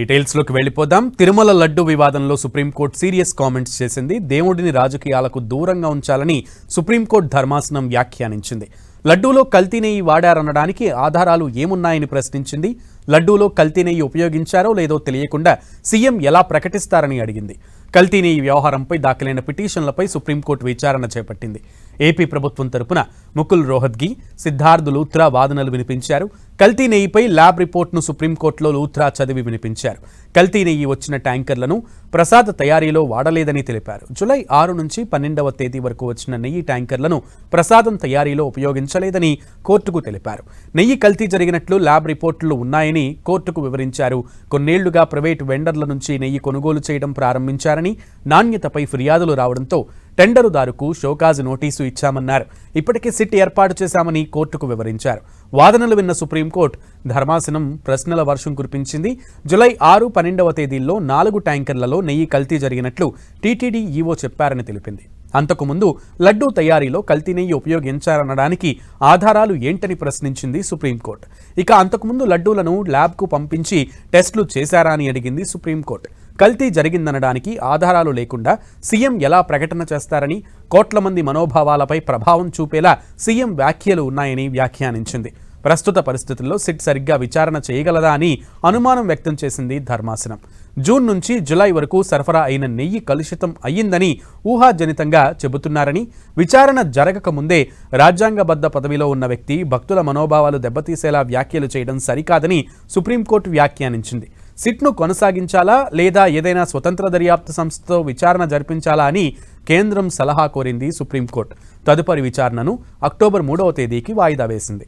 డీటెయిల్స్లోకి వెళ్ళిపోదాం. తిరుమల లడ్డు వివాదంలో సుప్రీంకోర్టు సీరియస్ కామెంట్స్ చేసింది. దేవుడిని రాజకీయాలకు దూరంగా ఉంచాలని సుప్రీంకోర్టు ధర్మాసనం వ్యాఖ్యానించింది. లడ్డూలో కల్తీ నెయ్యి వాడారనడానికి ఆధారాలు ఏమున్నాయని ప్రశ్నించింది. లడ్డూలో కల్తీ నెయ్యి ఉపయోగించారో లేదో తెలియకుండా సీఎం ఎలా ప్రకటిస్తారని అడిగింది. కల్తీ నెయ్యి వ్యవహారంపై దాఖలైన పిటిషన్లపై సుప్రీంకోర్టు విచారణ చేపట్టింది. ఏపీ ప్రభుత్వం తరపున ముకుల్ రోహత్గి, సిద్ధార్థ్ లూథ్రా వాదనలు వినిపించారు. కల్తీ నెయ్యిపై ల్యాబ్ రిపోర్ట్ను సుప్రీంకోర్టులో లూథ్రా చదివి వినిపించారు. కల్తీ నెయ్యి వచ్చిన ట్యాంకర్లను ప్రసాద్ తయారీలో వాడలేదని తెలిపారు. జూలై 6 నుంచి 12వ తేదీ వరకు వచ్చిన నెయ్యి ట్యాంకర్లను ప్రసాదం తయారీలో ఉపయోగించలేదని కోర్టుకు తెలిపారు. నెయ్యి కల్తీ జరిగినట్లు ల్యాబ్ రిపోర్టులు ఉన్నాయని కోర్టుకు వివరించారు. కొన్నేళ్లుగా ప్రైవేటు వెండర్ల నుంచి నెయ్యి కొనుగోలు చేయడం ప్రారంభించారని, నాణ్యతపై ఫిర్యాదులు రావడంతో టెండరుదారుకు షోకాజ్ నోటీసు ఇచ్చామన్నారు. ఇప్పటికే సిట్ ఏర్పాటు చేశామని కోర్టుకు వివరించారు. వాదనలు విన్న సుప్రీంకోర్టు ధర్మాసనం ప్రశ్నల వర్షం కురిపించింది. జూలై 6, 12వ తేదీల్లో 4 ట్యాంకర్లలో నెయ్యి కల్తీ జరిగినట్లు టీటీడీ ఈవో చెప్పారని తెలిపింది. అంతకుముందు లడ్డూ తయారీలో కల్తీ నెయ్యి ఉపయోగించారనడానికి ఆధారాలు ఏంటని ప్రశ్నించింది సుప్రీంకోర్టు. ఇక అంతకుముందు లడ్డూలను ల్యాబ్కు పంపించి టెస్టులు చేశారా అని అడిగింది సుప్రీంకోర్టు. కల్తీ జరిగిందనడానికి ఆధారాలు లేకుండా సీఎం ఎలా ప్రకటన చేస్తారని, కోట్ల మంది మనోభావాలపై ప్రభావం చూపేలా సీఎం వ్యాఖ్యలు ఉన్నాయని వ్యాఖ్యానించింది. ప్రస్తుత పరిస్థితుల్లో సిట్ సరిగ్గా విచారణ చేయగలదా అని అనుమానం వ్యక్తం చేసింది ధర్మాసనం. జూన్ నుంచి జూలై వరకు సరఫరా అయిన నెయ్యి కలుషితం అయ్యిందని ఊహాజనితంగా చెబుతున్నారని, విచారణ జరగక ముందే రాజ్యాంగబద్ధ పదవిలో ఉన్న వ్యక్తి భక్తుల మనోభావాలు దెబ్బతీసేలా వ్యాఖ్యలు చేయడం సరికాదని సుప్రీంకోర్టు వ్యాఖ్యానించింది. సిట్ను కొనసాగించాలా లేదా ఏదైనా స్వతంత్ర దర్యాప్తు సంస్థతో విచారణ జరిపించాలా అని కేంద్రం సలహా కోరింది సుప్రీంకోర్టు. తదుపరి విచారణను అక్టోబర్ 3వ తేదీకి వాయిదా వేసింది.